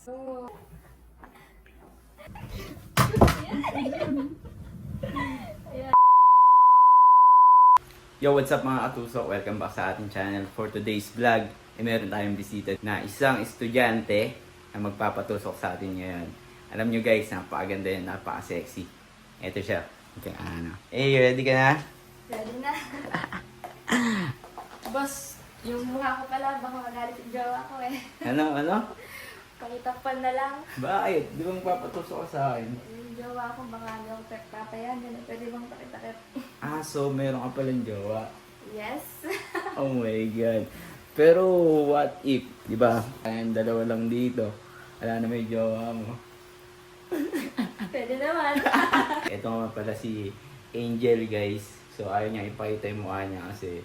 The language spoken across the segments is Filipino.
So, Yo, what's up mga katusok? Welcome back sa ating channel. For today's vlog, meron tayong bisita na isang estudyante na magpapatusok sa atin ngayon. Alam nyo guys, napakaganda yan, napaka-sexy. Ito siya. Okay, ano. Hey, ready ka na? ready na. Boss, yung mukha ko pala, baka magalit yung jowa ko eh. Ano? Pakitakpan na lang. Bakit? Di ba magpapatusok ka sa akin? Yung jowa ko, baka hindi ako papayan. Pwede bang pakitakip? Ah, so meron ka palang jowa. Yes. Oh my God. Pero what if, di ba? Kayang dalawa lang dito. Wala na may jowa mo. Pwede naman. Ito nga pala si Angel guys. So ayaw niya ipakita yung mukha niya kasi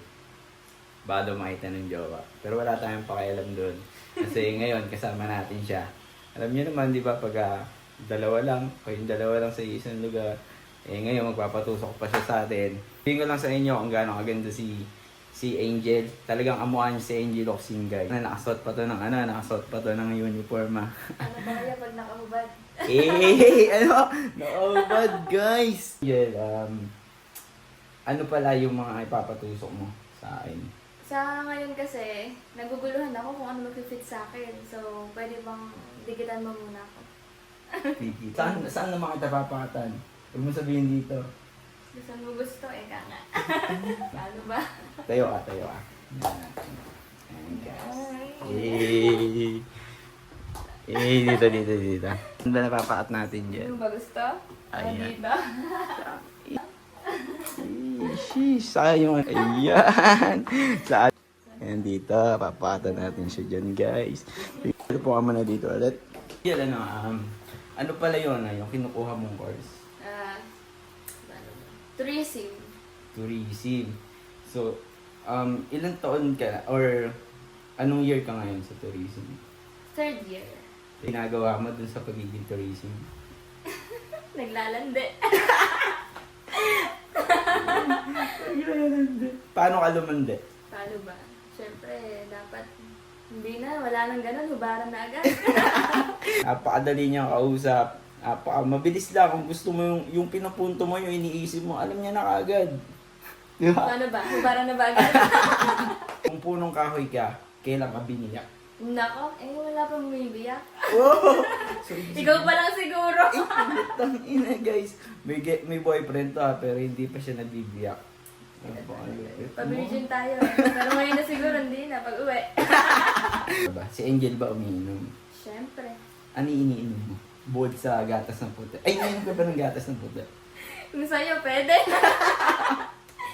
baka daw makita ng jowa. Pero wala tayong pakialam doon. Kasi ngayon kasama natin siya. Alam niyo naman di ba pag dalawa lang, kayong dalawa lang sa isang lugar. Eh ngayon magpapatusok pa siya sa atin. Tingin ko lang sa inyo kung gaano kaganda si Angel. Talagang amuan niya si Angel Oxingay. Nakasuot pa to ng uniform Ano ba kaya pag nakahubad? Naubad guys! Angel, ano pala yung mga ipapatusok mo sa akin? Sa ngayon kasi, naguguluhan ako kung ano mag-fit sa akin. So, pwede bang digitan mo muna ako? Saan naman kita papakatan? Huwag mo sabihin dito. Gusto mo gusto, ka nga. Ano ba? Tayo ka. Ayan guys. Dito. Ano ba napapakat natin dyan? Ano ba gusto? Ayan. Dito. Sheesh, sayang. Ayan. Saan? Ayan dito, papakatan natin siya dyan guys. Pero po ka muna dito ulit. Yan ano pala yun yung kinukuha mong course? Tourism. Tourism. So, ilang taon ka na? Or anong year ka ngayon sa tourism? Third year. Ginagawa mo dun sa pagiging tourism? Naglalandi. Paano ka lumandi? Paano ba? Siyempre, dapat hindi na, wala nang ganun, hubaran na agad. Napakadali niya kausap. Mabilis lang. Kung gusto mo yung pinapunto mo, yung iniisip mo, alam niya na kaagad. Di ba? Paano ba? Hubaran na ba agad? Kung punong kahoy ka, kailan ka biniyak? Nako, wala pang bumibiyak. Wow! So, Ikaw pa lang siguro. Tang ina guys. May boyfriend to pero hindi pa siya nagbibiyak. Pa-virgin tayo. Pero ngayon na siguro, hindi na, pag uwi. Si Angel ba umiinom? Siyempre. Ano iniinom mo? Bukod sa gatas ng puti. Ay, iniinom ka ba ng gatas ng puti? Kung sa'yo, pwede.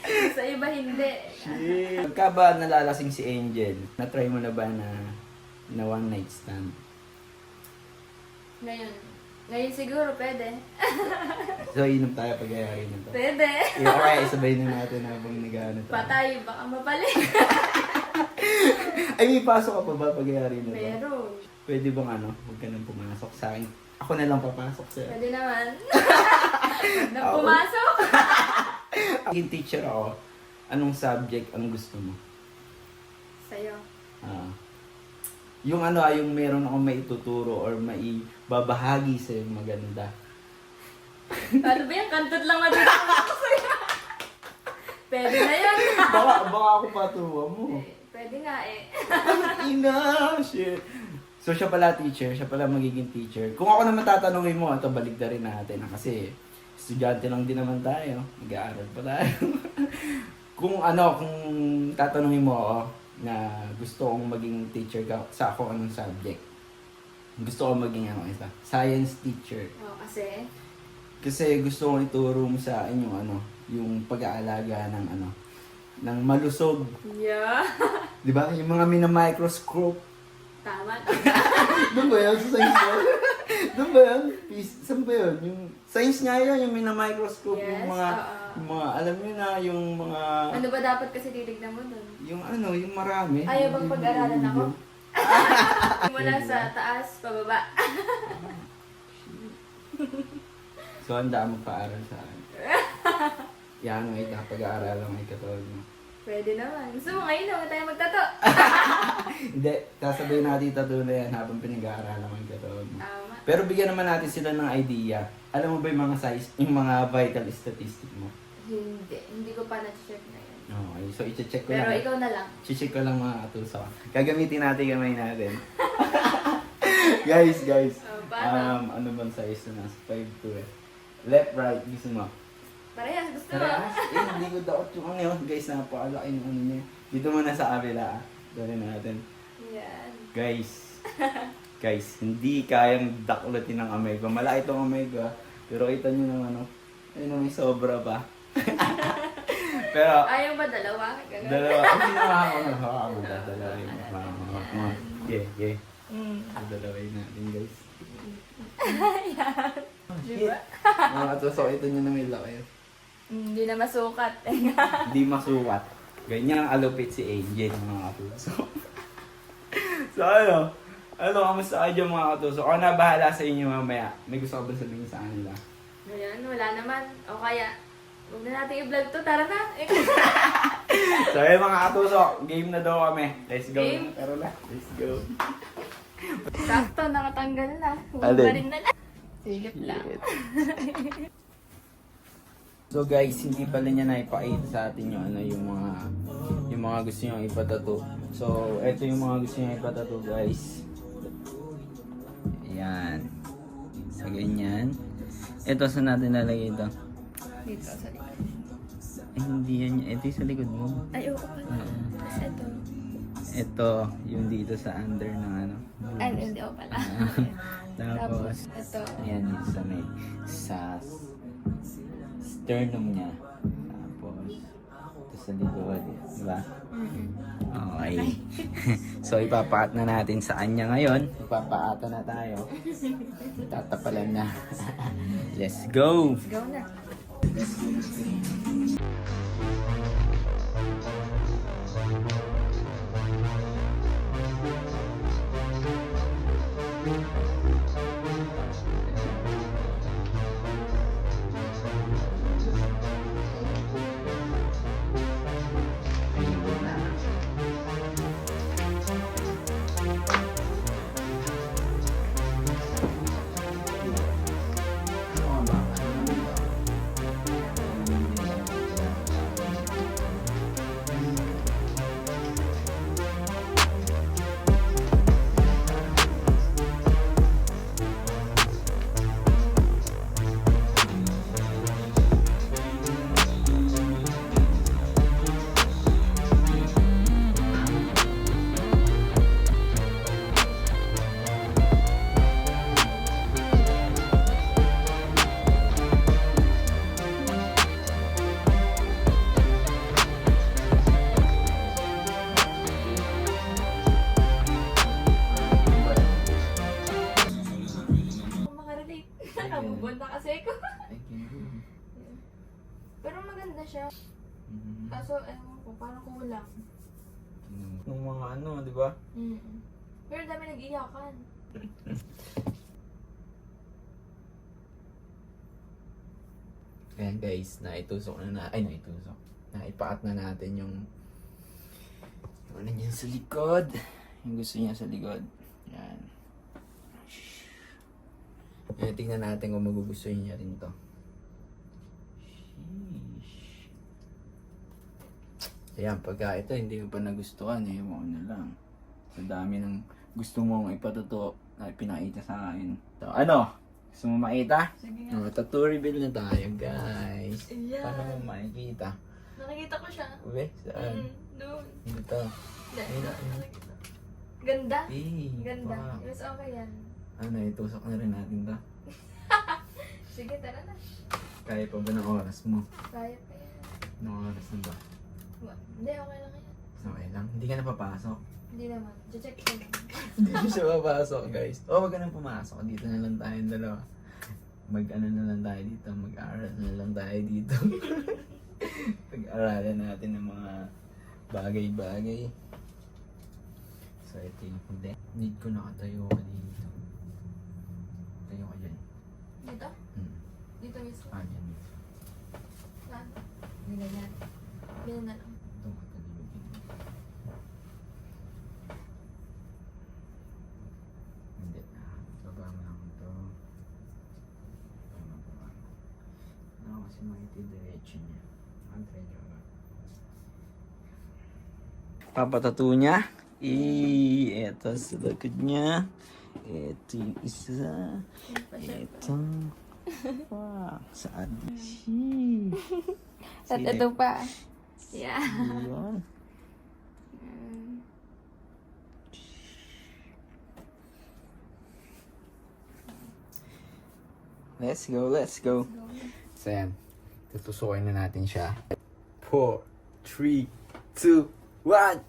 Kung sa'yo ba, hindi. Shit. Pagka ba nalalasing si Angel, na-try mo na ba na one night stand? Ngayon siguro, pwede. So, inom tayo pag-ayari na to. Pwede. Okay, isabay na natin habang nag-ano tayo. Patay, baka mapali. Ay, may pasok ka pa ba pag-ayari na to? Meron. Pwede bang huwag ka nang pumasok sa akin? Ako na lang papasok sa'yo. Pwede naman. Nang pumasok. Yung teacher ako, anong subject ang gusto mo? Sa'yo. Yung yung meron akong maituturo or maibabahagi sa'yo maganda. Ano ba yan? Kantot lang matutunan ko sa'yo. Pwede na yun. baka ako patuwa mo. Pwede nga eh. Ina, shit. So siya pala teacher, siya pala magiging teacher. Kung ako naman tatanungin mo, ito balik na rin natin kasi estudyante lang din naman tayo. Nag-aaral pa tayo. kung tatanungin mo ako na gusto kong maging teacher ka sa ako anong subject. Gusto kong maging science teacher. Kasi? Kasi gusto kong ituro mo sa inyo yung pag-aalaga ng malusog. Yeah. 'Di ba? Yung mga mina-microscope. Tama. Doon ba yun? Sa science ba? Doon ba yun? Saan ba yun? Yung science nga yun, yung mina-microscope. Yes, yung mga, alam nyo na, yung mga... Ano ba dapat kasi titignan mo dun? Yung yung marami. Ayaw bang pag-aralan ako? Mula sa taas, pababa. So, handa mo pa-aral sa akin. Yan, may pag-aaralan may katulad mo. Pwede naman. Gusto mo ngayon, huwag tayo magtato. Hindi, sasabihin natin tattoo na yan habang pinag-aaralan ng tattoo mo. Tama. Pero bigyan naman natin sila ng idea. Alam mo ba yung mga size, yung mga vital statistic mo? Hindi ko pa na-check na yun. Okay, so i-check ko Pero lang. ikaw na lang. I-check ko lang mga katusok. Gagamitin natin kamay natin. guys. Oh, paano? Ano bang size na? 5'2" eh. Left, right, gusto mo? Parehas, gusto mo? Parehas? Hindi ko daot yung ano yun. Guys, napakalaki ng ano niya. Dito muna sa kabila. Dali natin. Yan. Guys, hindi kayang dakulitin ng Omega. Malaki itong Omega. Pero kita nyo naman, ano, ayun, may sobra pa. Pero, Ayaw ba dalawa? Ganun. dalawa. Ang ginawa ko na, ako dadalawin mo. Yeah. Dadalawin natin, guys. Yan. Diba? Mga katusok, ito nyo na may laki. Hindi na masukat. Hindi masukat. Ganyan ang alupit si Angel, mga katusok. So ano? Kamusta kayo dyan, mga katusok? Ako na bahala sa inyo mamaya. May gusto ko ba sabihin sa kanila? Ngayon, wala naman. O kaya, huwag na natin i-vlog to. Tara na. So ayun, mga katusok, game na daw kami. Let's go. Game? Tara na, let's go. Sakto, nakatanggal na. Huwag Alin? pa rin na lang. Silip lang. So guys, hindi pala niya naipakita sa atin yung ano, yung mga gusto niya ipatato. So, eto yung mga gusto niya ipatato, guys. Ayan. Sa ganyan. Ito, saan natin lalagay ito? Dito, sa likod. Hindi yan. Ito yung sa likod mo. Ay, oo pala. Tapos ito. Ito, yung dito sa under ng ano. Ay, hindi ako pala. Tapos, ito. ayan, dito sa may, sa sternum niya. Tapos, ito sa likod. Diba? Okay. So, ipapaat na natin sa kanya ngayon. Ipapaata na tayo. Tatapalan na. Let's go! Let's go na. Nakabubon na kasi ako. Pero maganda siya. Kaso, ewan ko, parang kulang. Nung mga ano, di ba? Pero dami nag-iyakan. Ayan guys, naitusok na naitusok. Naipaat na natin yung ano niya sa likod. Yung gusto niya sa likod. Yan. Ayan, tingnan natin kung magugustuhin niya rin to. Sheesh. Ayan, pagka ito hindi mo pa nagustuhan, mo na lang. Sa dami ng gusto mong ipatuto na pinakita sa akin. So, ano? Gusto mo makita? Sige nga. Tattoo reveal na tayo, guys. Ayan. Paano mo makikita? Nakikita ko siya. Ube, saan? Doon. Dito. Nakikita. Ganda. Ganda. Wow. Yes, okay yan. Ano, itusok na rin natin to. Sige, tara na. Kaya pa ba ng oras mo? Kaya pa yan. Ng oras na ba? Hindi, okay lang yan. Okay lang. Hindi ka na papasok. Hindi naman. Check ko lang. Hindi siya papasok, guys. O, wag ka nang pumasok. Dito na lang tayong dalawa. Mag-ano na lang tayo dito. Mag-aaral na lang tayo dito. Pag-aralan natin ng mga bagay-bagay. So, ito yung hindi. Need ko nakatayo ka dito. Tayo ka dyan. Dito? Dito mismo. Dyan mismo. Saan? Ganyan. Ganyan na lang. Ito, ito. si Mighty, diretso niya. Antay niyo nga. Papatato niya. Eto sa likod niya. Ito yung isa. Ito. Wow, saan? At ito pa. Yeah. Yun. Let's go, let's go. So yan, tutusukin na natin siya. 4, 3, 2, 1!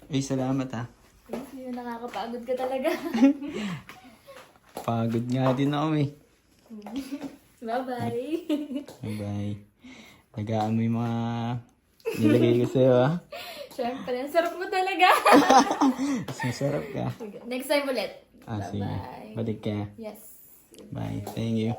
Ay, salamat ha. Thank you. Nakakapagod ka talaga. Pagod nga din ako eh. Bye-bye. Bye-bye. Nagaan mo yung mga nilagay ko sa'yo ha. Siyempre, ang sarap mo talaga. Masarap ka. Next time ulit. Sige. Bye-bye. Balik ka. Yes. Bye. Thank you.